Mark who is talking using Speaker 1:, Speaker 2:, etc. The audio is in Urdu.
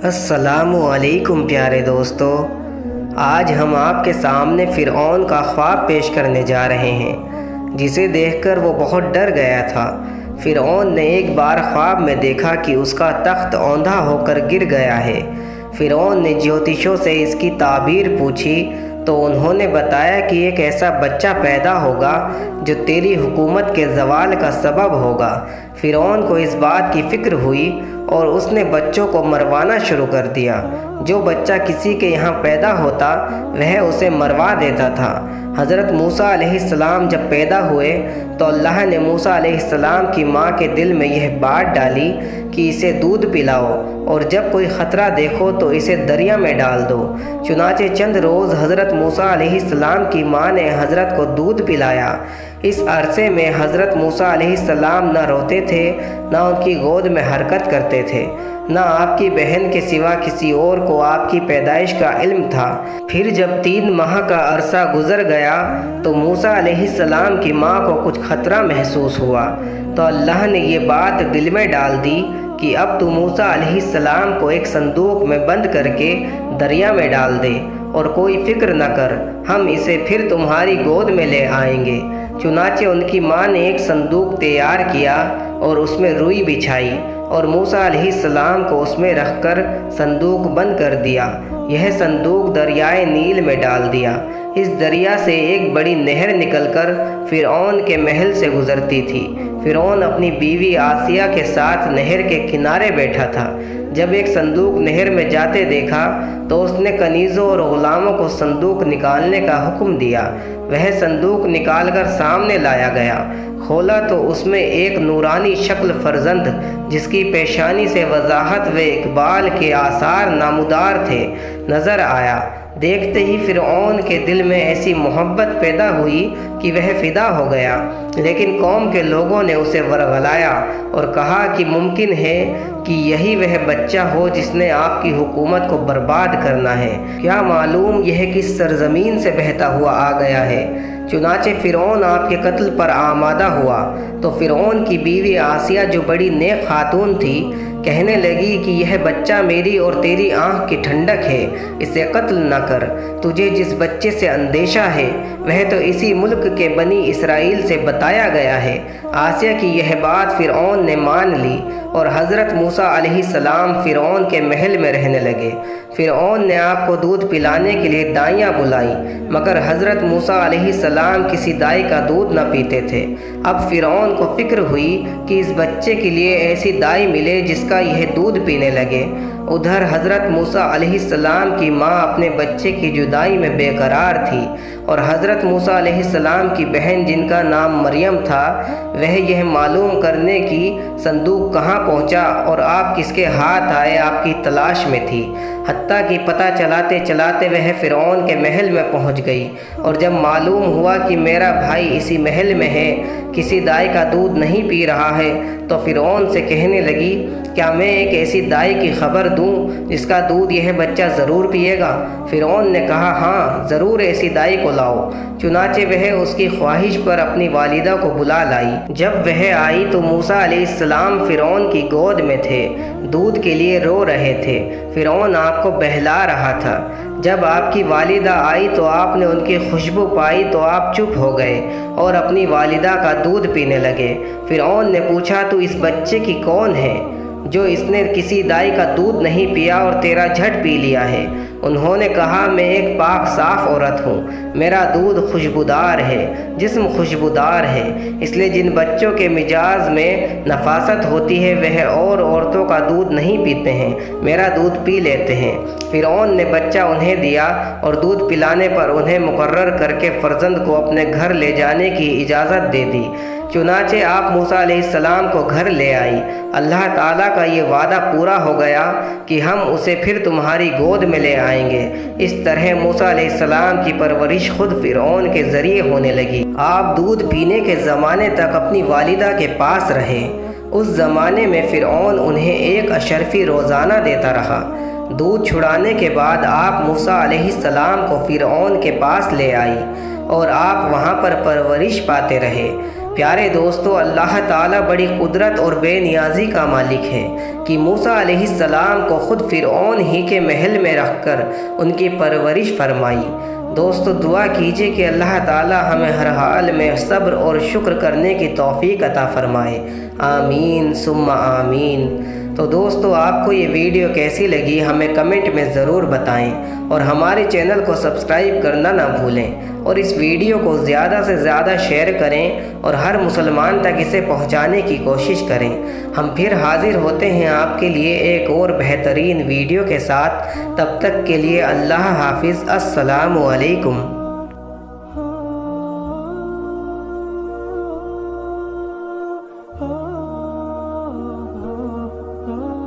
Speaker 1: السلام علیکم پیارے دوستو، آج ہم آپ کے سامنے فرعون کا خواب پیش کرنے جا رہے ہیں جسے دیکھ کر وہ بہت ڈر گیا تھا۔ فرعون نے ایک بار خواب میں دیکھا کہ اس کا تخت اوندھا ہو کر گر گیا ہے۔ فرعون نے جوتشوں سے اس کی تعبیر پوچھی تو انہوں نے بتایا کہ ایک ایسا بچہ پیدا ہوگا جو تیری حکومت کے زوال کا سبب ہوگا۔ فرعون کو اس بات کی فکر ہوئی اور اس نے بچوں کو مروانا شروع کر دیا۔ جو بچہ کسی کے یہاں پیدا ہوتا وہ اسے مروا دیتا تھا۔ حضرت موسیٰ علیہ السلام جب پیدا ہوئے تو اللہ نے موسیٰ علیہ السلام کی ماں کے دل میں یہ بات ڈالی کہ اسے دودھ پلاؤ اور جب کوئی خطرہ دیکھو تو اسے دریا میں ڈال دو۔ چنانچہ چند روز حضرت موسیٰ علیہ السلام کی ماں نے حضرت کو دودھ پلایا۔ اس عرصے میں حضرت موسیٰ علیہ السلام نہ روتے تھے، نہ ان کی گود میں حرکت کرتے تھے، نہ آپ کی بہن کے سوا کسی اور کو آپ کی پیدائش کا علم تھا۔ پھر جب 3 ماہ کا عرصہ گزر گیا تو موسیٰ علیہ السلام کی ماں کو کچھ خطرہ محسوس ہوا تو اللہ نے یہ بات دل میں ڈال دی کہ اب تو موسیٰ علیہ السلام کو ایک صندوق میں بند کر کے دریا میں ڈال دے اور کوئی فکر نہ کر، ہم اسے پھر تمہاری گود میں لے آئیں گے۔ چنانچہ ان کی ماں نے ایک صندوق تیار کیا اور اس میں روئی بچھائی اور موسیٰ علیہ السلام کو اس میں رکھ کر صندوق بند کر دیا۔ یہ صندوق دریائے نیل میں ڈال دیا۔ اس دریا سے ایک بڑی نہر نکل کر فرعون کے محل سے گزرتی تھی۔ فرعون اپنی بیوی آسیہ کے ساتھ نہر کے کنارے بیٹھا تھا۔ جب ایک صندوق نہر میں جاتے دیکھا تو اس نے کنیزوں اور غلاموں کو صندوق نکالنے کا حکم دیا۔ وہ صندوق نکال کر سامنے لایا گیا۔ کھولا تو اس میں ایک نورانی شکل فرزند جس کی پیشانی سے وضاحت و اقبال کے آثار نمودار تھے نظر آیا۔ دیکھتے ہی فرعون کے دل میں ایسی محبت پیدا ہوئی کہ وہ فدا ہو گیا، لیکن قوم کے لوگوں نے اسے ورغلایا اور کہا کہ ممکن ہے کہ یہی وہ بچہ ہو جس نے آپ کی حکومت کو برباد کرنا ہے، کیا معلوم یہ کس سرزمین سے بہتا ہوا آ گیا ہے۔ چنانچہ فرعون آپ کے قتل پر آمادہ ہوا تو فرعون کی بیوی آسیہ جو بڑی نیک خاتون تھی کہنے لگی کہ یہ بچہ میری اور تیری آنکھ کی ٹھنڈک ہے، اسے قتل نہ کر۔ تجھے جس بچے سے اندیشہ ہے وہ تو اسی ملک کے بنی اسرائیل سے بتایا گیا ہے۔ آسیہ کی یہ بات فرعون نے مان لی اور حضرت موسیٰ علیہ السلام فرعون کے محل میں رہنے لگے۔ فرعون نے آپ کو دودھ پلانے کے لیے دائیاں بلائی مگر حضرت موسیٰ علیہ السلام کسی دائی کا دودھ نہ پیتے تھے۔ اب فرعون کو فکر ہوئی کہ اس بچے کے لیے ایسی دائی ملے جس کا یہ دودھ پینے لگے۔ ادھر حضرت موسیٰ علیہ السلام کی ماں اپنے بچے کی جدائی میں بے قرار تھی اور حضرت موسیٰ علیہ السلام کی بہن جن کا نام مریم تھا وہ یہ معلوم کرنے کی صندوق کہاں پہنچا اور آپ کس کے ہاتھ آئے آپ کی تلاش میں تھی، حتیٰ کہ پتہ چلاتے چلاتے وہ فرعون کے محل میں پہنچ گئی۔ اور جب معلوم ہوا کہ میرا بھائی اسی محل میں ہے، کسی دائی کا دودھ نہیں پی رہا ہے، تو فرعون سے کہنے لگی کیا میں ایک ایسی دائی کی خبر دوں جس کا دودھ یہ بچہ ضرور پیے گا؟ فرعون نے کہا ہاں ضرور ایسی دائی کو لاؤ۔ چنانچہ وہ اس کی خواہش پر اپنی والدہ کو بلا لائی۔ جب وہ آئی تو موسیٰ علیہ السلام فرعون کی گود میں تھے، دودھ کے لیے رو رہے تھے۔ فرعون آپ کو بہلا رہا تھا۔ جب آپ کی والدہ آئی تو آپ نے ان کی خوشبو پائی تو آپ چپ ہو گئے اور اپنی والدہ کا دودھ پینے لگے۔ فرعون نے پوچھا تو اس بچے کی کون ہے جو اس نے کسی دائی کا دودھ نہیں پیا اور تیرا جھٹ پی لیا ہے؟ انہوں نے کہا میں ایک پاک صاف عورت ہوں، میرا دودھ خوشبودار ہے، جسم خوشبودار ہے، اس لیے جن بچوں کے مزاج میں نفاست ہوتی ہے وہ اور عورتوں کا دودھ نہیں پیتے ہیں، میرا دودھ پی لیتے ہیں۔ فرعون نے بچہ انہیں دیا اور دودھ پلانے پر انہیں مقرر کر کے فرزند کو اپنے گھر لے جانے کی اجازت دے دی۔ چنانچہ آپ موسیٰ علیہ السلام کو گھر لے آئی۔ اللہ تعالیٰ کا یہ وعدہ پورا ہو گیا کہ ہم اسے پھر تمہاری گود میں لے آئیں گے۔ اس طرح موسیٰ علیہ السلام کی پرورش خود فرعون کے ذریعے ہونے لگی۔ آپ دودھ پینے کے زمانے تک اپنی والدہ کے پاس رہے۔ اس زمانے میں فرعون انہیں ایک اشرفی روزانہ دیتا رہا۔ دودھ چھڑانے کے بعد آپ موسیٰ علیہ السلام کو فرعون کے پاس لے آئی اور آپ وہاں پر پرورش پاتے رہے۔ پیارے دوستو، اللہ تعالیٰ بڑی قدرت اور بے نیازی کا مالک ہے کہ موسیٰ علیہ السلام کو خود فرعون ہی کے محل میں رکھ کر ان کی پرورش فرمائی۔ دوستو دعا کیجئے کہ اللہ تعالیٰ ہمیں ہر حال میں صبر اور شکر کرنے کی توفیق عطا فرمائے۔ آمین ثم آمین۔ تو دوستو آپ کو یہ ویڈیو کیسی لگی ہمیں کمنٹ میں ضرور بتائیں، اور ہمارے چینل کو سبسکرائب کرنا نہ بھولیں، اور اس ویڈیو کو زیادہ سے زیادہ شیئر کریں اور ہر مسلمان تک اسے پہنچانے کی کوشش کریں۔ ہم پھر حاضر ہوتے ہیں آپ کے لیے ایک اور بہترین ویڈیو کے ساتھ۔ تب تک کے لیے اللہ حافظ۔ السلام علیکم۔